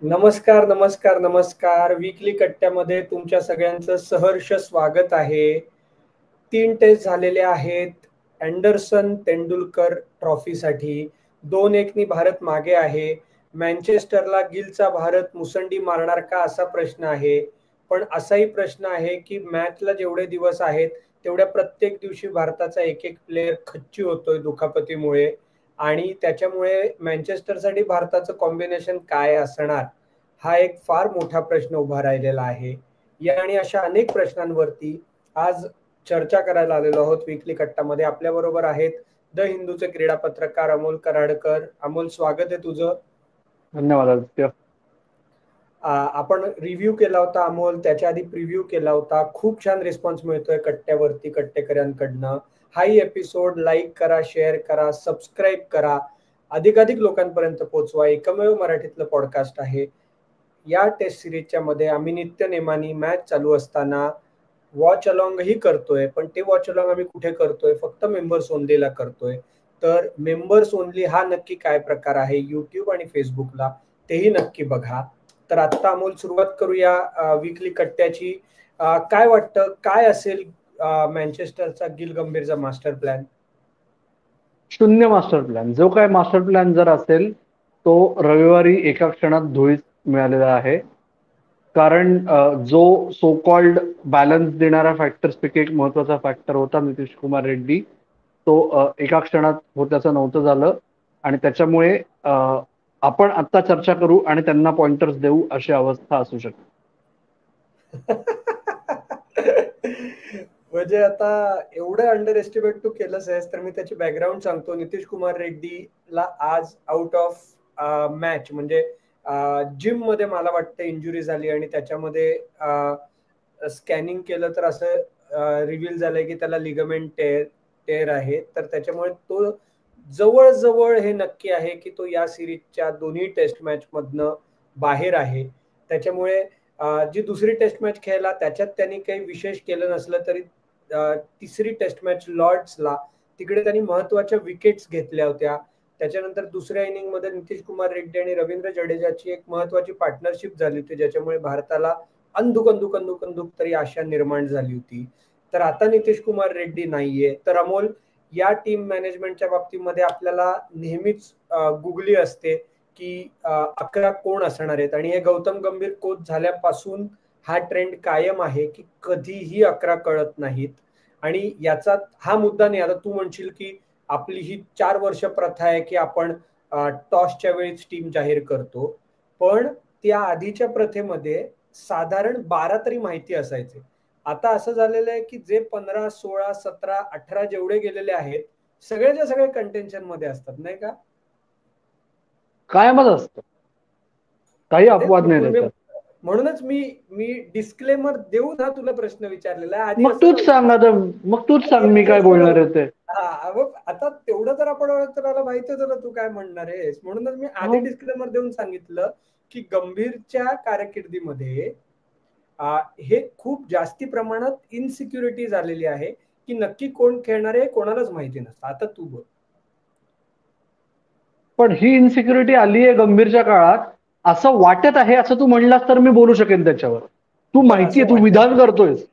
नमस्कार नमस्कार नमस्कार. वीकली कट्ट्यामध्ये तुमच्या सगळ्यांचं सहर्ष स्वागत आहे. 3 टेस्ट झालेले आहेत अँडरसन तेंडुलकर ट्रॉफीसाठी. 2-1 भारत मागे आहे. मँचेस्टरला गिलचा भारत मुसंडी मारणार का असा प्रश्न आहे. पण असाही प्रश्न आहे की मॅचला जेवढे दिवस आहेत तेवढ्या प्रत्येक दिवशी भारताचा एक एक प्लेयर खच्ची होतोय दुखापतीमुळे आणि त्याच्यामुळे मँचेस्टरसाठी भारताचं कॉम्बिनेशन काय असणार हा एक फार मोठा प्रश्न उभा राहिलेला आहे. या आणि अशा अनेक प्रश्नांवरती आज चर्चा करायला आलेलो आहोत वीकली कट्टामध्ये. आपल्या बरोबर आहेत द हिंदूचे क्रीडा पत्रकार अमोल कराडकर. अमोल, स्वागत आहे तुझं. धन्यवाद आदित्य. आपण रिव्ह्यू केला होता अमोल, त्याच्या आधी प्रिव्ह्यू केला होता. खूप छान रिस्पॉन्स मिळतोय कट्ट्यावरती कट्टेकऱ्यांकडनं. हाही एपिसोड लाईक करा, शेअर करा, सबस्क्राईब करा, अधिकाधिक लोकांपर्यंत पोहोचवा. एकमेव मराठीतलं पॉडकास्ट आहे. या टेस्ट सिरीजच्या मध्ये आम्ही नित्य नेमानी मॅच चालू असताना वॉच अलॉंग ही करतोय. पण ते वॉच अलॉंग आम्ही कुठे करतोय? फक्त मेंबर्स ओनलीला करतोय. तर मेंबर्स ओनली हा नक्की काय प्रकार आहे युट्यूब आणि फेसबुकला, तेही नक्की बघा. तर आता अमोल सुरुवात करूया वीकली कट्ट्याची. काय वाटतं, काय असेल मँचेस्टरचा गिल गंभीरचा मास्टर प्लॅन? शून्य मास्टर प्लॅन. जो काय मास्टर प्लॅन जर असेल तो रविवारी एका क्षणात धुळीस मिळालेला आहे. कारण जो सो कॉल्ड बॅलन्स देणारा फॅक्टर्सपैकी एक महत्वाचा फॅक्टर होता नितीश कुमार रेड्डी, तो एका क्षणात त्याचं नव्हतं झालं आणि त्याच्यामुळे आपण आता चर्चा करू आणि त्यांना पॉइंटर्स देऊ अशी अवस्था असू शकते. म्हणजे आता एवढं अंडर एस्टिमेट तू केलंस आहेस तर मी त्याची बॅकग्राऊंड सांगतो. नितीश कुमार रेड्डीला आज आउट ऑफ मॅच म्हणजे जिम मध्ये मला वाटतं इंजुरी झाली आणि त्याच्यामध्ये स्कॅनिंग केलं तर असं रिव्हील झालंय की त्याला लिगामेंट टेर आहे. तर त्याच्यामुळे तो जवळजवळ हे नक्की आहे की तो या सिरीजच्या दोन्ही टेस्ट मॅच मधनं बाहेर आहे. त्याच्यामुळे जी दुसरी टेस्ट मॅच खेळला त्याच्यात त्यांनी काही विशेष केलं नसलं तरी तिसरी टेस्ट मॅच लॉर्ड्सला तिकडे त्यांनी महत्वाच्या विकेट्स घेतल्या होत्या. त्याच्यानंतर दुसऱ्या इनिंग मध्ये नितीश कुमार रेड्डी आणि रवींद्र जडेजाची एक महत्वाची पार्टनरशिप झाली होती, ज्याच्यामुळे भारताला अंधुक तरी आशा निर्माण झाली होती. तर आता नितीश कुमार रेड्डी नाहीये. तर अमोल, या टीम मॅनेजमेंटच्या बाबतीमध्ये आपल्याला नेहमीच गुगली असते की 11 कोण असणार आहेत आणि हे गौतम गंभीर कोच झाल्यापासून हा ट्रेंड कायम आहे की कधीही 11 कळत नाहीत. आणि याचा हा मुद्दा नाही. आता तू म्हणशील की आपली ही 4 वर्ष प्रथा आहे की आपण टॉसच्या वेळीच टीम जाहीर करतो, पण त्या आधीच्या प्रथेमध्ये साधारण 12 तरी माहिती असायचे. आता असं झालेलं आहे की जे 15, 16, 17, 18 जेवढे गेलेले आहेत सगळेच्या सगळे कंटेन्शन मध्ये असतात, नाही का? कायमच असतं, काही अपवाद नाही त्याच्यात. म्हणूनच मी डिस्क्लेमर देऊ ना तुला प्रश्न विचारलेला आहे. मग तूच सांग आता, मग तूच सांग मी काय बोलणार आहे ते. आता तेवढं तर आपण मला माहिती होतं ना तू काय म्हणणार आहेस, म्हणूनच मी आधी डिस्क्लेमर देऊन सांगितलं की गंभीरच्या कारकिर्दीमध्ये हे खूप जास्ती प्रमाणात इनसिक्युरिटी झालेली आहे की नक्की कोण खेळणार आहे कोणालाच माहिती नसतं. आता तू बोल. पण ही इन्सिक्युरिटी आली आहे गंभीरच्या काळात असं वाटत आहे असं तू म्हणलास तर मी बोलू शकेन त्याच्यावर. तू माहितीये, तू विधान करतोयस,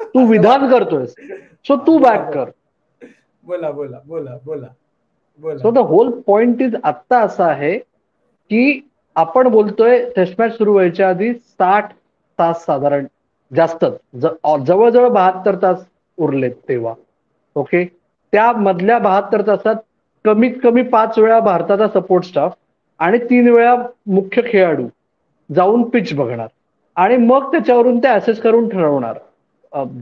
तू विधान करतोयस, सो तू बॅक कर. बोला बोला बोला बोला बोला. So the whole point is आत्ता असं आहे की आपण बोलतोय टेस्ट मॅच सुरू व्हायच्या आधी 60 तास साधारण, जास्तच जवळजवळ 72 तास उरलेत तेव्हा. ओके, त्या मधल्या 72 तासात कमीत कमी 5 वेळा भारताचा सपोर्ट स्टाफ आणि 3 वेळा मुख्य खेळाडू जाऊन पिच बघणार आणि मग त्याच्यावरून ते असेस करून ठरवणार.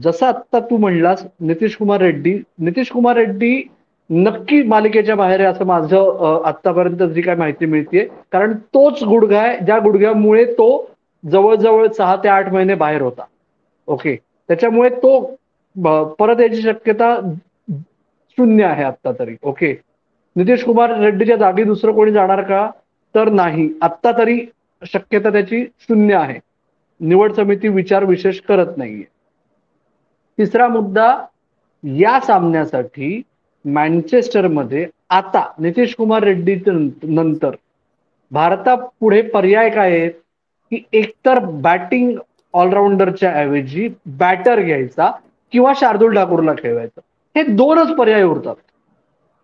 जसं आत्ता तू म्हणलास नितीश कुमार रेड्डी नक्की मालिकेच्या बाहेर आहे असं माझं आतापर्यंत जी काय माहिती मिळतेय. कारण तोच गुडघा आहे ज्या गुडघ्यामुळे तो जवळजवळ 6 ते 8 महिने बाहेर होता. ओके, त्याच्यामुळे तो परत याची शक्यता शून्य आहे आता तरी. ओके, नितीश कुमार रेड्डीच्या जागी दुसरं कोणी जाणार का? तर नाही, आत्ता तरी शक्यता त्याची शून्य आहे. निवड समिती विचार विशेष करत नाहीये. तिसरा मुद्दा, या सामन्यासाठी मँचेस्टरमध्ये आता नितीश कुमार रेड्डी नंतर भारतापुढे पर्याय काय आहेत? की एकतर बॅटिंग ऑलराऊंडरच्या ऐवजी बॅटर घ्यायचा किंवा शार्दूल ठाकूरला खेळवायचं. हे दोनच पर्याय उरतात,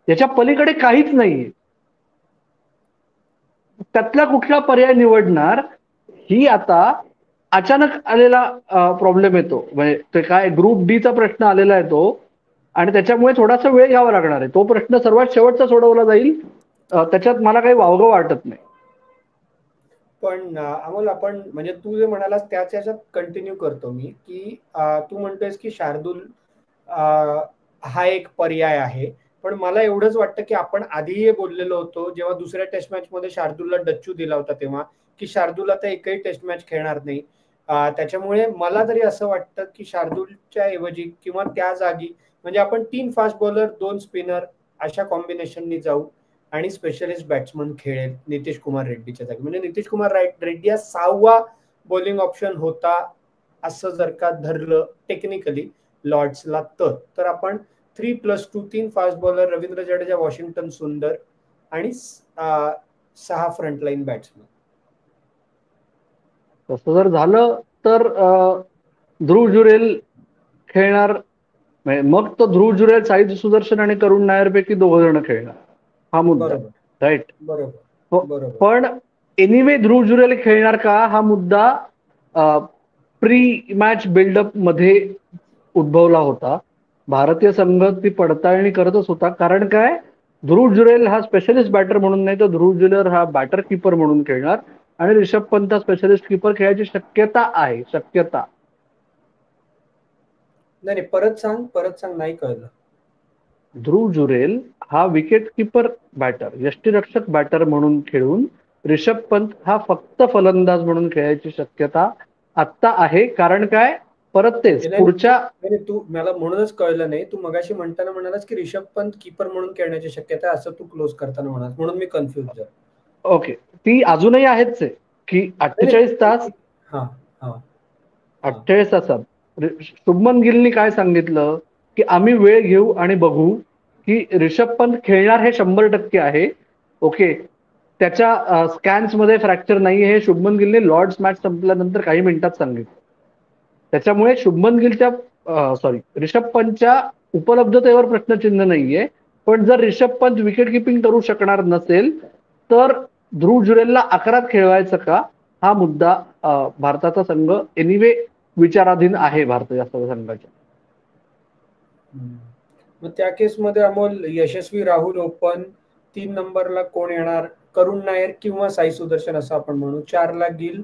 याच्या पलीकडे काहीच नाहीये. त्यातला कुठला पर्याय निवडणार ही आता अचानक आलेला प्रॉब्लेम येतो. म्हणजे ते काय ग्रुप डीचा प्रश्न आलेला आहे तो, आणि त्याच्यामुळे थोडासा वेळ घ्यावा लागणार आहे. तो प्रश्न सर्वात शेवटचा सोडवला जाईल, त्याच्यात मला काही वावगं वाटत नाही. पण अमोल, आपण म्हणजे तू जे म्हणालास त्याच्यात कंटिन्यू करतो मी, की तू म्हणतोयस की शार्दूल हा एक पर्याय आहे. पण मला एवढंच वाटतं की आपण आधीही बोललेलो होतो जेव्हा दुसऱ्या टेस्ट मॅच मध्ये शार्दूलला डच्चू दिला होता तेव्हा, की शार्दूल आता एकही टेस्ट मॅच खेळणार नाही. त्याच्यामुळे मला तरी असं वाटतं की शार्दूलच्या ऐवजी किंवा त्या जागी म्हणजे आपण 3 फास्ट बॉलर 2 स्पिनर अशा कॉम्बिनेशननी जाऊ आणि स्पेशलिस्ट बॅट्समन खेळेल नितीश कुमार रेड्डीच्या जागी. म्हणजे नितीश कुमार रेड्डी हा 6वा बॉलिंग ऑप्शन होता असं जर का धरलं टेक्निकली लॉर्ड्सला, तर आपण 3+2 3 fast bowler Ravindra Jadeja, Washington सुंदर आणि 6 फ्रंटलाईन बॅट्समन. तसं जर झालं तर ध्रुव जुरेल खेळणार. मग तो ध्रुव जुरेल, साई सुदर्शन आणि करुण नायर पैकी 2 जण खेळणार, हा मुद्दा राईट. बरोबर. पण एनिवे ध्रुव जुरेल खेळणार का हा मुद्दा प्री मॅच बिल्डअप मध्ये उद्भवला होता. भारतीय संघ ती पडताळणी करतच होता. कारण काय, ध्रुव जुरेल हा स्पेशलिस्ट बॅटर म्हणून नाही तर ध्रुव जुरेल हा बॅटर किपर म्हणून खेळणार आणि रिषभ पंत स्पेशलिस्ट किपर खेळायची शक्यता आहे. नाही, परत सांग, नाही कळलं. ध्रुव जुरेल हा विकेट किपर बॅटर, यष्टीरक्षक बॅटर म्हणून खेळून रिषभ पंत हा फक्त फलंदाज म्हणून खेळायची शक्यता आत्ता आहे. कारण काय, परत तेच पुढच्या तू मला म्हणूनच कळलं नाही. तू मगाशी म्हणताना म्हणालास की रिषभ पंत कीपर म्हणून खेळण्याची शक्यता आहे असं तू क्लोज करताना म्हणाल, म्हणून मी कन्फ्युज झालो. ओके, ती अजूनही आहेच आहे की 48 तास 48 तासात शुभमन गिलनी काय सांगितलं की आम्ही वेळ घेऊ आणि बघू की ऋषभ पंत खेळणार हे 100% आहे. ओके, त्याच्या स्कॅन्स मध्ये फ्रॅक्चर नाही हे शुभमन गिलने लॉर्ड्स मॅच संपल्यानंतर काही मिनिटात सांगितलं. त्याच्यामुळे शुभमन गिलच्या ऋषभ पंतच्या उपलब्धतेवर प्रश्नचिन्ह नाहीये. पण जर ऋषभ पंत विकेट किपिंग करू शकणार नसेल तर ध्रुव जुरेलला 11त खेळवायचं का हा मुद्दा भारताचा संघ एनिवे विचाराधीन आहे भारतीय संघाच्या. मग त्या केसमध्ये अमोल, यशस्वी राहुल ओपन, 3 नंबरला कोण येणार? करुण नायर किंवा साई सुदर्शन असं आपण म्हणू. 4ला गिल,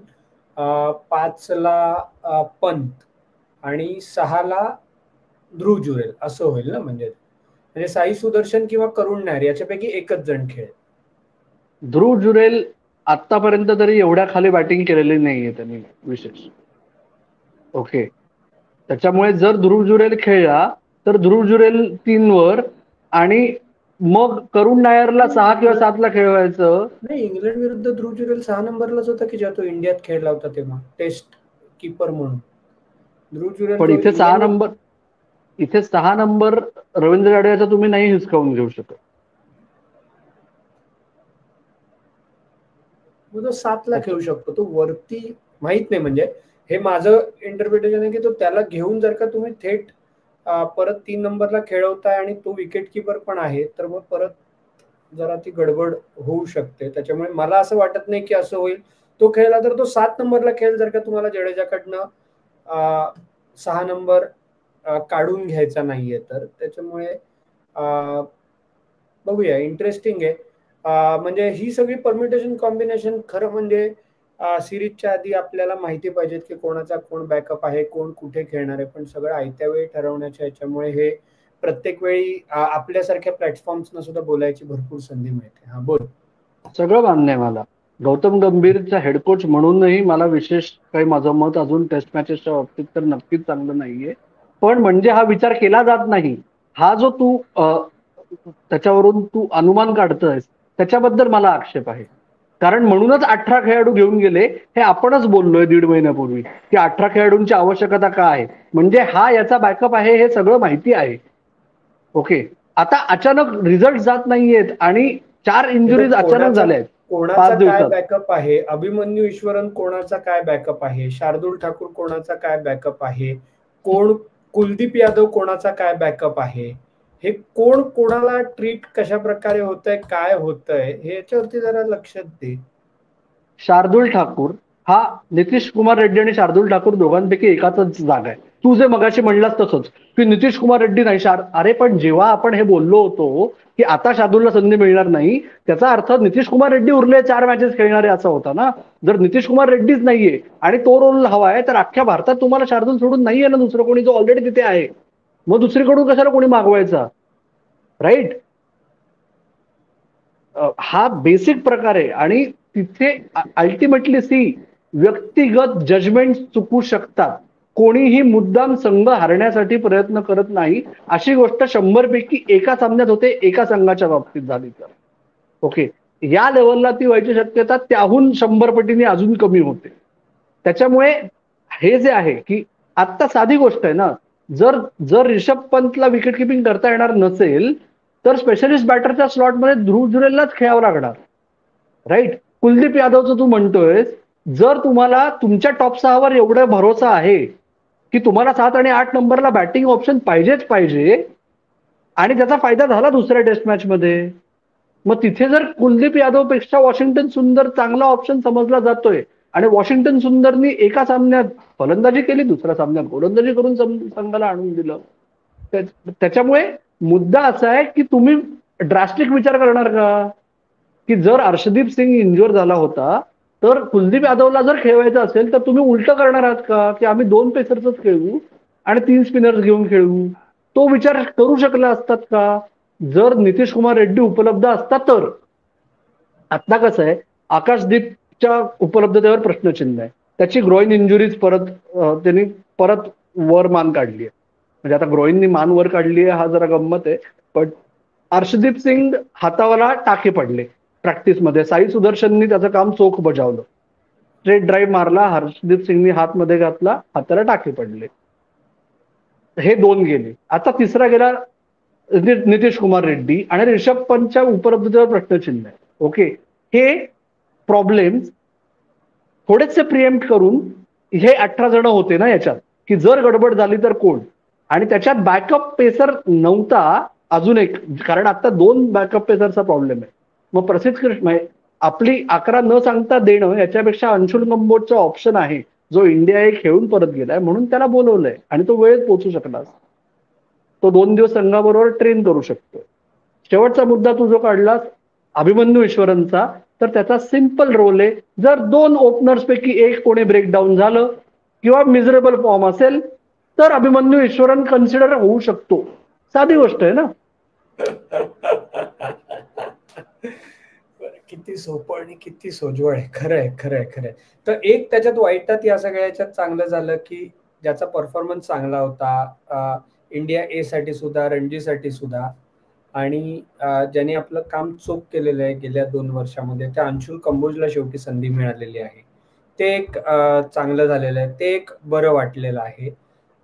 5ला पंत आणि 6ला ध्रुव जुरेल असं होईल ना. म्हणजे साई सुदर्शन किंवा करुण नायर याच्यापैकी एकच जण खेळ. ध्रुव जुरेल आतापर्यंत तरी एवढ्या खाली बॅटिंग केलेली नाहीये त्यांनी विशेष. ओके, त्याच्यामुळे जर ध्रुव जुरेल खेळला तर ध्रुव जुरेल 3 वर आणि मग करुण नायरला 6 किंवा 7ला खेळवायचं. नाही, इंग्लंड विरुद्ध ध्रुव जुरेल 6 नंबरलाच होता की जेव्हा तो इंडियात खेळला होता तेव्हा टेस्ट किपर म्हणून. ध्रुव जुरेल पण इथे 6 नंबर रवींद्र जाडेजाचा तुम्ही नाही हिसकावून घेऊ शकत. तो 7ला खेळू शकतो, तो वरती माहित नाही. म्हणजे हे माझं इंटरप्रिटेशन आहे की तो त्याला घेऊन जर का तुम्ही थेट परत 3 नंबरला खेळवताय आणि तो विकेट किपर पण आहे तर मग परत जरा ती गडबड होऊ शकते. त्याच्यामुळे मला असं वाटत नाही की असं होईल. तो खेळला तर तो 7 नंबरला खेळ जर का तुम्हाला जडेजाकडनं 6 नंबर काढून घ्यायचा नाहीये तर. त्याच्यामुळे बघूया, इंटरेस्टिंग आहे. म्हणजे ही सगळी परम्युटेशन कॉम्बिनेशन खरं म्हणजे सिरीजच्या आधी आपल्याला माहिती पाहिजे की कोणाचा कोण बॅकअप आहे, कोण कुठे खेळणार आहे. पण सगळं आयत्या वेळी ठरवण्याच्या याच्यामुळे हे प्रत्येक वेळी आपल्यासारख्या प्लॅटफॉर्म्सना सुद्धा बोलायची भरपूर संधी मिळते. हा, बोल. सगळं मान्य आहे मला. गौतम गंभीरचा हेड कोच म्हणूनही मला विशेष काही माझं मत अजून टेस्ट मॅचेसच्या बाबतीत तर नक्कीच चांगलं नाहीये. पण म्हणजे हा विचार केला जात नाही हा जो तू त्याच्यावरून तू अनुमान काढतोयस त्याच्याबद्दल मला आक्षेप आहे. कारण म्हणूनच 18 खेळाडू घेऊन गेले हे आपणच बोललोय 1.5 महिन्यापूर्वी की 18 खेळाडूंची आवश्यकता का आहे. म्हणजे हा याचा बॅकअप आहे हे सगळं माहिती आहे. ओके, आता अचानक रिझल्ट जात नाहीयेत आणि 4 इंजुरीज अचानक झाल्या आहेत. कोणाचा काय बॅकअप आहे, अभिमन्यू ईश्वरन कोणाचा काय बॅकअप आहे, शार्दूल ठाकूर कोणाचा काय बॅकअप आहे, कोण कुलदीप यादव कोणाचा काय बॅकअप आहे, हे कोण कोणाला ट्रीट कशा प्रकारे होतंय, काय होतंय हे याच्यावरती जरा लक्ष दे. शार्दूल ठाकूर हा नितीश कुमार रेड्डी आणि शार्दूल ठाकूर दोघांपैकी एकाच जागा आहे. तू जे मगाशी म्हणलास तसंच की नितीश कुमार रेड्डी नाही अरे पण जेव्हा आपण हे बोललो होतो की आता शार्दूलला संधी मिळणार नाही, त्याचा अर्थ नितीश कुमार रेड्डी उरले 4 मॅचेस खेळणारे असा होता ना. जर नितीश कुमार रेड्डीच नाहीये आणि तो रोल हवाय तर अख्ख्या भारतात तुम्हाला शार्दूल सोडून नाहीये ना दुसरं कोणी, जो ऑलरेडी तिथे आहे. मग दुसरीकडून कशाला कोणी मागवायचा, राईट? हा बेसिक प्रकार आहे. आणि तिथे अल्टिमेटली व्यक्तिगत जजमेंट चुकू शकतात. कोणीही मुद्दाम संघ हारण्यासाठी प्रयत्न करत नाही. अशी गोष्ट 100 पैकी एका सामन्यात होते, एका संघाच्या बाबतीत झाली तर. ओके, या लेवलला ती व्हायची शक्यता त्याहून 100 पटीने अजून कमी होते. त्याच्यामुळे हे जे आहे की आता साधी गोष्ट आहे ना, जर रिषभ पंतला विकेट किपिंग करता येणार नसेल तर स्पेशलिस्ट बॅटरच्या स्लॉटमध्ये ध्रुव जुरेललाच खेळावं लागणार, राईट? कुलदीप यादवचं तू म्हणतोय, जर तुम्हाला तुमच्या टॉप 6 वर एवढा भरोसा आहे की तुम्हाला 7 आणि 8 नंबरला बॅटिंग ऑप्शन पाहिजेच पाहिजे आणि त्याचा फायदा झाला दुसऱ्या टेस्ट मॅच मध्ये, मग तिथे जर कुलदीप यादव पेक्षा वॉशिंग्टन सुंदर चांगला ऑप्शन समजला जातोय आणि वॉशिंग्टन सुंदरनी एका सामन्यात फलंदाजी केली, दुसऱ्या सामन्यात गोलंदाजी करून संघाला आणून दिलं. त्याच्यामुळे मुद्दा असा आहे की तुम्ही ड्रास्टिक विचार करणार का की जर अर्शदीप सिंग इंज्युअर झाला होता तर कुलदीप यादवला जर खेळवायचं असेल तर तुम्ही उलट करणार आहात का की आम्ही 2 पेसर्सच खेळू आणि 3 स्पिनर्स घेऊन खेळू? तो विचार करू शकला असतात का जर नितीश कुमार रेड्डी उपलब्ध असतात तर? आता कसं आहे, आकाशदीपच्या उपलब्धतेवर प्रश्नचिन्ह आहे. त्याची ग्रोईन इंजुरीज त्यांनी परत वर मान काढली आहे. म्हणजे आता ग्रोईननी मान वर काढली आहे हा जरा गंमत आहे. पण अर्शदीप सिंग हातावाला टाके पडले प्रॅक्टिसमध्ये, साई सुदर्शननी त्याचं काम चोख बजावलं, स्ट्रेट ड्राईव्ह मारला, हर्षदीप सिंगनी हातमध्ये घातला, हाताला टाके पडले, हे 2 गेले. आता तिसरा गेला नितीश कुमार रेड्डी आणि रिषभ पंतच्या उपलब्धतेवर प्रश्नचिन्ह आहे. ओके, हे प्रॉब्लेम थोडेसे प्रिएम्प्ट करून हे 18 जण होते ना याच्यात की जर गडबड झाली तर कोण, आणि त्याच्यात बॅकअप पेसर नव्हता अजून एक, कारण आता 2 बॅकअप पेसरचा प्रॉब्लेम आहे. मग प्रसिद्ध कृष्ण आपली 11 न सांगता देणं याच्यापेक्षा अंशुल कंबोजचा ऑप्शन आहे जो इंडिया खेळून परत गेलाय म्हणून त्याला बोलवलंय आणि तो वेळेत पोहोचू शकला, तो 2 दिवस संघाबरोबर ट्रेन करू शकतो. शेवटचा मुद्दा तू जो काढलास अभिमन्यू ईश्वरनचा, तर त्याचा सिंपल रोल आहे, जर 2 ओपनर्स पैकी एक कोणी ब्रेकडाऊन झालं किंवा मिझरेबल फॉर्म असेल तर अभिमन्यू ईश्वरन कन्सिडर होऊ शकतो. साधी गोष्ट आहे ना. किती सोपं आणि किती सोज्वळ आहे. खरंय खरंय खरंय. तर एक त्याच्यात वाईटात या सगळ्याच्यात चांगलं झालं की ज्याचा परफॉर्मन्स चांगला होता इंडिया ए साठी सुद्धा, रणजीसाठी सुद्धा, आणि ज्याने आपलं काम चोख केलेलं आहे गेल्या 2 वर्षामध्ये, त्या अंशुल कंबोजला शेवटी संधी मिळालेली आहे. ते एक चांगलं झालेलं आहे, ते एक बरं वाटलेलं आहे.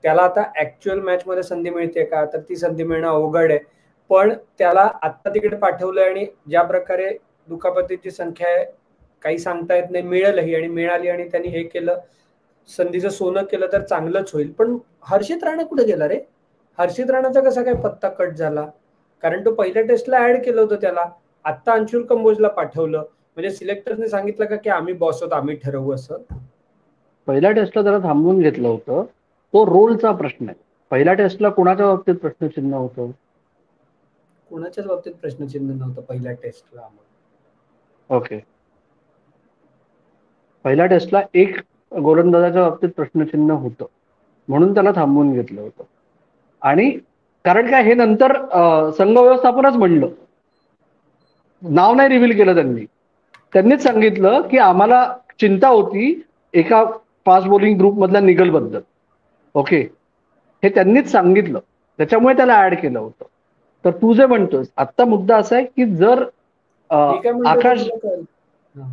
त्याला आता ऍक्च्युअल मॅच मध्ये संधी मिळते का, तर ती संधी मिळणं अवघड आहे. पण त्याला आत्ता तिकडे पाठवलंय आणि ज्या प्रकारे दुखापतीची संख्या आहे काही सांगता येत नाही, मिळेलही आणि मिळाली आणि त्यांनी हे केलं, संधीचं सोनं केलं तर चांगलंच होईल. पण हर्षित राणा कुठे गेला रे? हर्षित राणाचा कसा काय पत्ता कट झाला? कारण तो पहिल्या टेस्टला ऍड केलं होतं त्याला, आत्ता अंशुल कंबोजला पाठवलं. म्हणजे सिलेक्टरने सांगितलं का की आम्ही बॉस होतो, आम्ही ठरवू असं? पहिल्या टेस्टला त्याला थांबवून घेतलं होतं, तो रोलचा प्रश्न आहे. पहिल्या टेस्टला कोणाच्या बाबतीत प्रश्नचिन्ह होतं? कोणाच्याच बाबतीत प्रश्नचिन्ह नव्हतं पहिल्या टेस्टला. ओके, पहिल्या टेस्टला एक गोलंदाजाच्या बाबतीत प्रश्नचिन्ह होतं म्हणून त्याला थांबवून घेतलं होतं. आणि कारण काय, हे नंतर संघ व्यवस्थापनच म्हणलं, नाव नाही रिव्हील केलं त्यांनीच सांगितलं की आम्हाला चिंता होती एका फास्ट बॉलिंग ग्रुप मधल्या निगल बद्दल. ओके, हे त्यांनीच सांगितलं, त्याच्यामुळे त्याला ऍड केलं होतं. तर तू जे म्हणतोस आता मुद्दा असा आहे की जर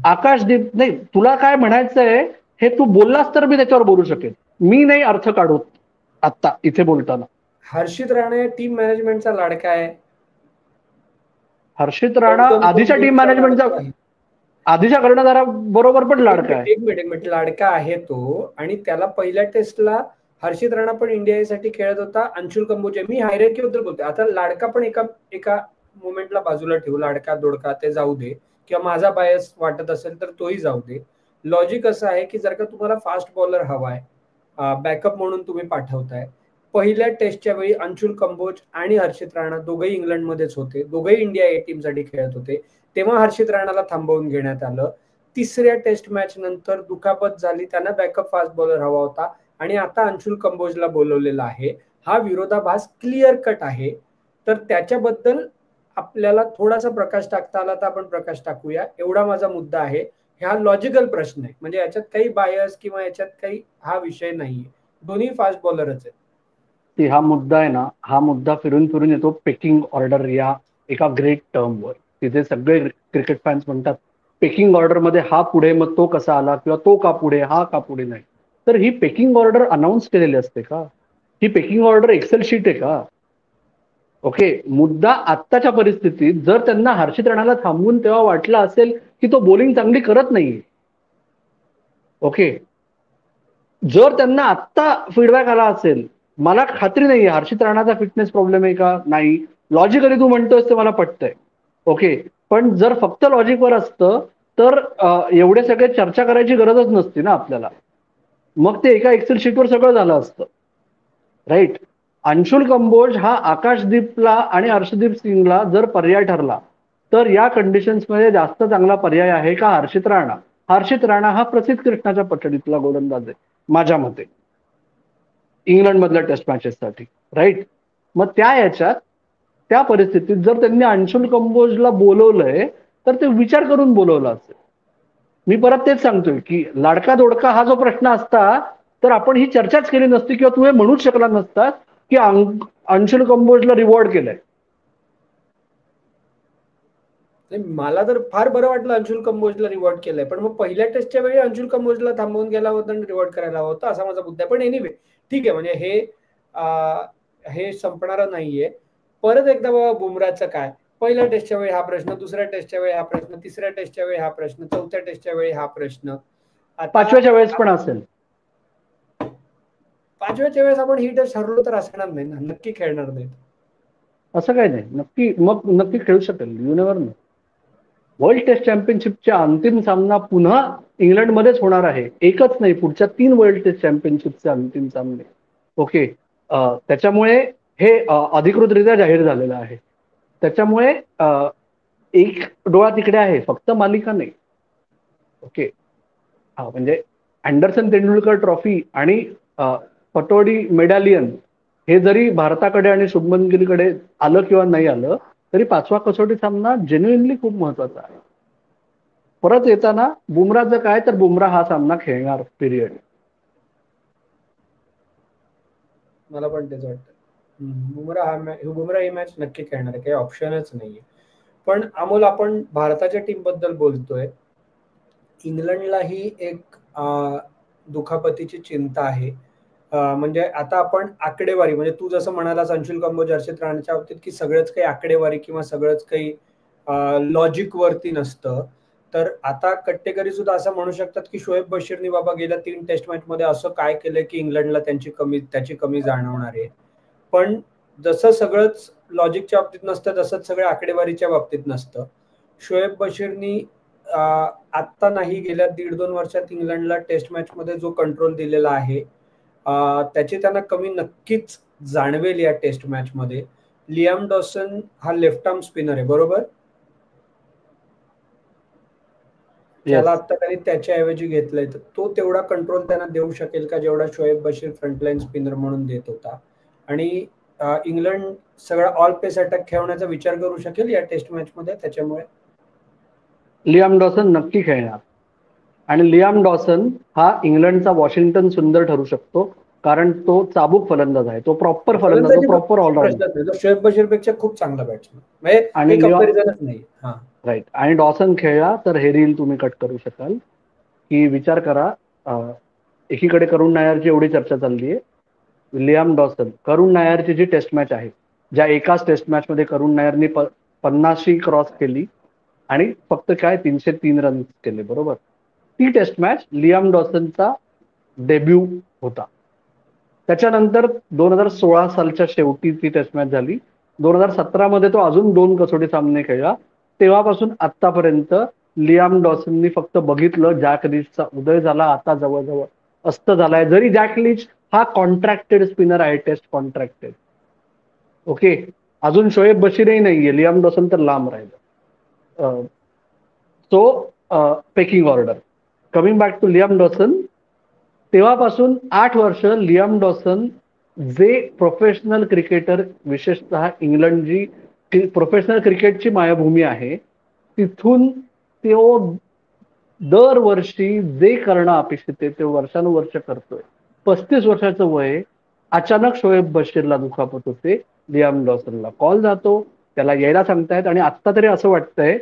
आकाशदीप नाही, तुला काय म्हणायचंय हे तू बोललास तर मी त्याच्यावर बोलू शकेल, मी नाही अर्थ काढू आता इथे बोलताना. हर्षित राणा टीम मॅनेजमेंटचा लाडका आहे. हर्षित राणा आधीच्या टीम मॅनेजमेंटचा आधीच्या कर्णधाराबरोबर पण लाडका आहे. एक मिनिट लाडका आहे तो, आणि त्याला पहिल्या टेस्टला हर्षित राणा पण इंडिया साठी खेळत होता, अंशुल कंबोजे. मी हायरकी बद्दल बोलतोय. आता लाडका पण एका मोमेंटला बाजूला ठेवू, लाडका दोडका ते जाऊ दे, किंवा माझा बायस वाटत असेल तर तोही जाऊ दे. लॉजिक असं आहे की जर का तुम्हाला फास्ट बॉलर हवाय, बॅकअप म्हणून तुम्ही पाठवताय, पहिल्या टेस्टच्या वेळी अंशुल कंबोज आणि हर्षित राणा दोघेही इंग्लंडमध्येच होते, दोघेही इंडिया ए टीम साठी खेळत होते, तेव्हा हर्षित राणाला थांबवून घेण्यात आलं. तिसऱ्या टेस्ट मॅच नंतर दुखापत झाली, त्यांना बॅकअप फास्ट बॉलर हवा होता, आणि आता अंशुल कंबोजला बोलवलेला आहे. हा विरोधाभास क्लिअर कट आहे. तर त्याच्याबद्दल आपल्याला थोडासा प्रकाश टाकता आला तर आपण प्रकाश टाकूया, एवढा माझा मुद्दा आहे. हा लॉजिकल प्रश्न आहे, म्हणजे याच्यात काही बायस किंवा याच्यात काही हा विषय नाहीये, दोन्ही फास्ट बॉलरच आहे. हा मुद्दा आहे ना, हा मुद्दा फिरून फिरून येतो पेकिंग ऑर्डर या एका ग्रेट टर्मवर. तिथे सगळे क्रिकेट फॅन्स म्हणतात पेकिंग ऑर्डर मध्ये हा पुढे, मग तो कसा आला, किंवा तो का पुढे, हा का पुढे नाही. तर ही पेकिंग ऑर्डर अनाऊन्स केलेली असते का? ही पेकिंग ऑर्डर एक्सेल शीट आहे का? ओके, मुद्दा आत्ताच्या परिस्थितीत जर त्यांना हर्षित राणाला थांबवून तेव्हा वाटलं असेल की तो बॉलिंग चांगली करत नाहीये, ओके, जर त्यांना आत्ता फीडबॅक आला असेल, मला खात्री नाहीये हर्षित राणाचा फिटनेस प्रॉब्लेम आहे का नाही, लॉजिकली तू म्हणतोस ते मला पटतंय, ओके, पण जर फक्त लॉजिकवर असतं तर एवढे सगळे चर्चा करायची गरजच नसती ना आपल्याला, मग ते एका एक्सेल शीटवर सगळं झालं असतं, राईट. अंशुल कंबोज हा आकाशदीपला आणि हर्षदीप सिंगला जर पर्याय ठरला तर या कंडिशन्समध्ये जास्त चांगला पर्याय आहे का हर्षित राणा? हर्षित राणा हा प्रसिद्ध कृष्णाच्या पठडीतला गोलंदाज आहे माझ्या मते, इंग्लंड मधल्या टेस्ट मॅचेससाठी, राईट. मग त्या परिस्थितीत जर त्यांनी अंशुल कंबोजला बोलवलंय तर ते विचार करून बोलवलं असेल. मी परत तेच सांगतोय की लाडका दोडका हा जो प्रश्न असता तर आपण ही चर्चाच केली नसती, किंवा तू हे म्हणूच शकला नसता की अंशुल कंबोजला रिवॉर्ड केलंय. मला तर फार बरं वाटलं अंशुल कंबोजला रिवॉर्ड केलंय, पण मग पहिल्या टेस्टच्या वेळी अंशुल कंबोजला थांबवून गेला होता आणि रिवॉर्ड करायला हवा होता, असा माझा मुद्दा आहे. पण एनिवे ठीक आहे, म्हणजे हे संपणारं नाहीये. परत एकदा बाबा बुमराचं काय, पहिल्या टेस्टच्या वेळी हा प्रश्न, दुसऱ्या टेस्टच्या वेळी हा प्रश्न, तिसऱ्या टेस्टच्या वेळी हा प्रश्न, चौथ्या टेस्टच्या वेळी हा प्रश्न, पाचव्याच्या वेळेस पण असेल. पाचव्याच्या वेळेस आपण ही टेस्ट हरलो तर असणार नाही ना, नक्की खेळणार नाही असं काही नाही, नक्की खेळू शकेल, you never know. World test चॅम्पियनशिपचा अंतिम सामना पुन्हा इंग्लंडमध्येच होणार आहे, एकच नाही, पुढच्या 3 वर्ल्ड टेस्ट चॅम्पियनशिपचे अंतिम सामने, ओके. त्याच्यामुळे हे अधिकृतरित्या जाहीर झालेलं आहे. त्याच्यामुळे एक डोळा तिकडे आहे, फक्त मालिका नाही, ओके. म्हणजे अँडरसन तेंडुलकर ट्रॉफी आणि पटोडी मेडॅलियन हे जरी भारताकडे आणि शुभमन गिलकडे आलं किंवा नाही आलं तरी 5वा कसोटी सामना जेन्युइनली खूप महत्वाचा आहे. परत येताना बुमराचं काय, तर बुमरा हा सामना खेळणार, पिरियड. मला पण तेच वाटतं, बुमरा ही मॅच नक्की खेळणार आहे, काही ऑप्शनच नाहीये. पण अमोल, आपण भारताच्या टीम बद्दल बोलतोय, इंग्लंडलाही एक दुखापतीची चिंता आहे. म्हणजे आता आपण आकडेवारी, म्हणजे तू जसं म्हणालास अंशुल कंबोज, हर्षित राणाच्या बाबतीत की सगळंच काही आकडेवारी किंवा सगळंच काही लॉजिक वरती नसतं, तर आता कट्टेकरी सुद्धा असं म्हणू शकतात की शोएब बशीरनी बाबा गेल्या 3 टेस्ट मॅच मध्ये असं काय केलंय की इंग्लंडला त्याची कमी जाणवणार आहे. पण जसं सगळंच लॉजिकच्या बाबतीत नसतं तसंच सगळं आकडेवारीच्या बाबतीत नसतं. शोएब बशीरनी आत्ता नाही, गेल्या 1.5-2 वर्षात इंग्लंडला टेस्ट मॅच मध्ये जो कंट्रोल दिलेला आहे त्याची त्यांना कमी नक्कीच जाणवेल या टेस्ट मॅच मध्ये. लियाम डॉसन हा लेफ्ट आर्म स्पिनर आहे, बरोबर? त्याला आता त्यांनी त्याच्याऐवजी घेतलंय, तर तो तेवढा कंट्रोल त्यांना देऊ शकेल का जेवढा शोएब बशीर फ्रंटलाईन स्पिनर म्हणून देत होता? आणि इंग्लंड सगळा ऑल पेस अटॅक खेळवण्याचा विचार करू शकेल या टेस्ट मॅच मध्ये? त्याच्यामुळे लियाम डॉसन नक्की खेळणार, आणि लियाम डॉसन हा इंग्लंडचा वॉशिंग्टन सुंदर ठरू शकतो, कारण तो चाबूक फलंदाज आहे, तो प्रॉपर फलंदाज, तो प्रॉपर ऑलराऊंडर, शोएब बशीर पेक्षा खूप चांगला बॅट्समन, म्हणजे कंपॅरिझनच नाही. राईट. आणि डॉसन खेळला तर हे रील तुम्ही कट करू शकाल की विचार करा, एकीकडे करुण नायरची एवढी चर्चा चालली आहे, लियाम डॉसन, करुण नायरची जी टेस्ट मॅच आहे, ज्या एकाच टेस्ट मॅच मध्ये करुण नायरनी 50शी क्रॉस केली, आणि फक्त काय 303 रन केले, बरोबर. ती टेस्ट मॅच लियाम डॉसनचा डेब्यू होता. त्याच्यानंतर 2016 सालच्या शेवटी ती टेस्ट मॅच झाली. 2017 मध्ये तो अजून 2 कसोटी सामने खेळला. तेव्हापासून आतापर्यंत लियाम डॉसननी फक्त बघितलं जॅक लीचचा उदय झाला, आता जवळजवळ अस्त झालाय. जरी जॅक लीच हा कॉन्ट्रॅक्टेड स्पिनर आहे, टेस्ट कॉन्ट्रॅक्टेड, ओके, अजून शोएब बशीरही नाहीये, लियाम डॉसन तर लांब राहिलं. So pecking order, coming back to Liam Dawson, तेव्हापासून 8 वर्ष लियाम डॉसन जे प्रोफेशनल क्रिकेटर, विशेषतः इंग्लंड जी प्रोफेशनल क्रिकेटची मायाभूमी आहे, तिथून तो दरवर्षी जे करणं अपेक्षित आहे ते वर्षानुवर्ष करतोय. 35 वर्षाचं वय, अचानक शोएब बशीरला दुखापत होते, लियाम डॉसनला कॉल जातो, त्याला यायला सांगतायत. आणि आता तरी असं वाटतंय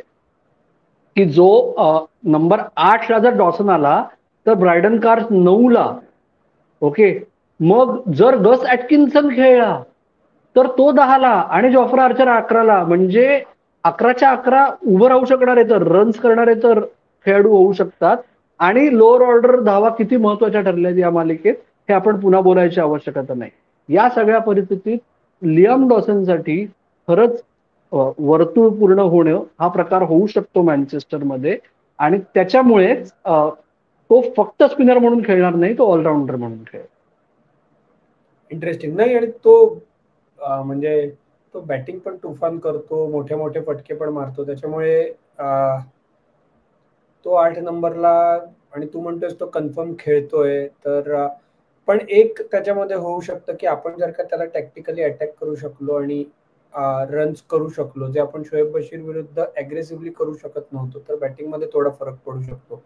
की जो नंबर 8 ला जर डॉसन आला तर ब्रायडन कार्स 9 ला, ओके, मग जर गस ॲटकिन्सन खेळला तर तो 10 ला आणि जॉफ्रा आर्चर 11 ला. म्हणजे 11च्या 11 उभं राहू शकणारे तर रन्स करणारे तर खेळाडू होऊ शकतात. आणि लोअर ऑर्डर धावा किती महत्वाच्या ठरल्या या मालिकेत हे आपण पुन्हा बोलायची आवश्यकता नाही. या सगळ्या परिस्थितीत लियाम डॉसनसाठी खरंच वर्तुळ पूर्ण होणं हा प्रकार होऊ शकतो मँचेस्टरमध्ये. आणि त्याच्यामुळेच तो फक्त स्पिनर म्हणून खेळणार नाही, तो ऑलराऊंडर म्हणून खेळेल. इंटरेस्टिंग. नाही, आणि तो म्हणजे तो बॅटिंग पण तुफान करतो, मोठे मोठे फटके पण मारतो, त्याच्यामुळे तो 8 नंबरला. आणि तू म्हणतोस तो कन्फर्म खेळतोय, तर पण एक त्याच्यामध्ये होऊ शकतं की आपण जर का त्याला टॅक्टिकली अटॅक करू शकलो आणि रन्स करू शकलो, जे आपण शोएब बशीर विरुद्ध अग्रेसिव्हली करू शकत नव्हतो, तर बॅटिंगमध्ये थोडा फरक पडू शकतो.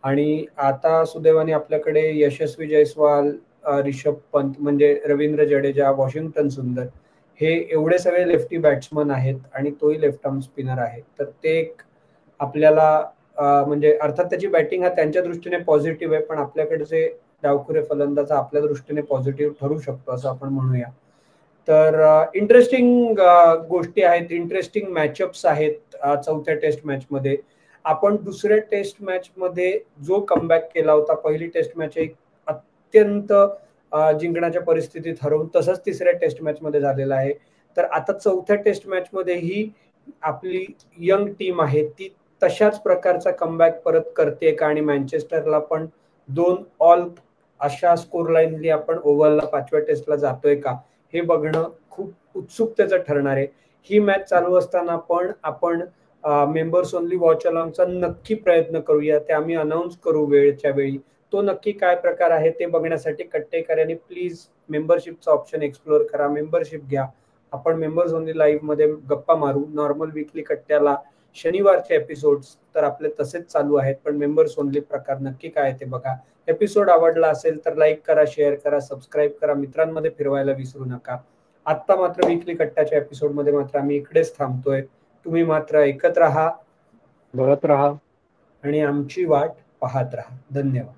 आणि आता सुदैवाने आपल्याकडे यशस्वी जयस्वाल, रिषभ पंत, म्हणजे रवींद्र जडेजा, वॉशिंग्टन सुंदर, हे एवढे सगळे लेफ्टी बॅट्समन आहेत आणि तोही लेफ्ट आर्म स्पिनर आहे. तर ते एक आपल्याला म्हणजे अर्थात त्याची बॅटिंग हा त्यांच्या दृष्टीने पॉझिटिव्ह आहे, पण आपल्याकडचे डावखुरे फलंदाज आपल्या दृष्टीने पॉझिटिव्ह ठरू शकतो असं आपण म्हणूया. तर इंटरेस्टिंग गोष्टी आहेत, इंटरेस्टिंग मॅचअप्स आहेत चौथ्या टेस्ट मॅच मध्ये. आपण दुसऱ्या टेस्ट मॅच मध्ये जो कमबॅक केला होता, पहिली टेस्ट मॅच एक अत्यंत जिंकण्याच्या परिस्थितीत हरवून, तसंच तिसऱ्या टेस्ट मॅच मध्ये झालेला आहे. तर आता चौथ्या टेस्ट मॅच मध्ये ही आपली यंग टीम आहे ती तशाच प्रकारचा कमबॅक परत करते का, आणि मँचेस्टरला पण 2 ऑल अशा स्कोर लाईनली आपण ओव्हरला 5व्या टेस्टला जातोय का, हे बघणं खूप उत्सुकतेचं ठरणार आहे. ही मॅच चालू असताना पण आपण मेंबर्स ओनली वॉच अलॉंगचा नक्की प्रयत्न करूया, ते आम्ही अनाऊन्स करू वेळच्या वेळी. तो नक्की काय प्रकार आहे ते बघण्यासाठी कट्टेकऱ्यांनी प्लीज मेंबरशिपचा ऑप्शन एक्सप्लोअर करा, मेंबरशिप घ्या. आपण मेंबर्स ओनली लाईव्ह मध्ये गप्पा मारू. नॉर्मल वीकली कट्ट्याला शनिवारचे एपिसोड्स तर आपले तसेच चालू आहेत, पण मेंबर्स ओनली प्रकार नक्की काय ते बघा. एपिसोड आवडला असेल तर लाईक करा, शेअर करा, सबस्क्राईब करा, मित्रांमध्ये फिरवायला विसरू नका. आत्ता मात्र वीकली कट्ट्याच्या एपिसोडमध्ये मात्र आम्ही इकडेच थांबतोय. तुम्ही मात्र ऐकत राहा, बघत राहा आणि आमची वाट पाहत राहा. धन्यवाद.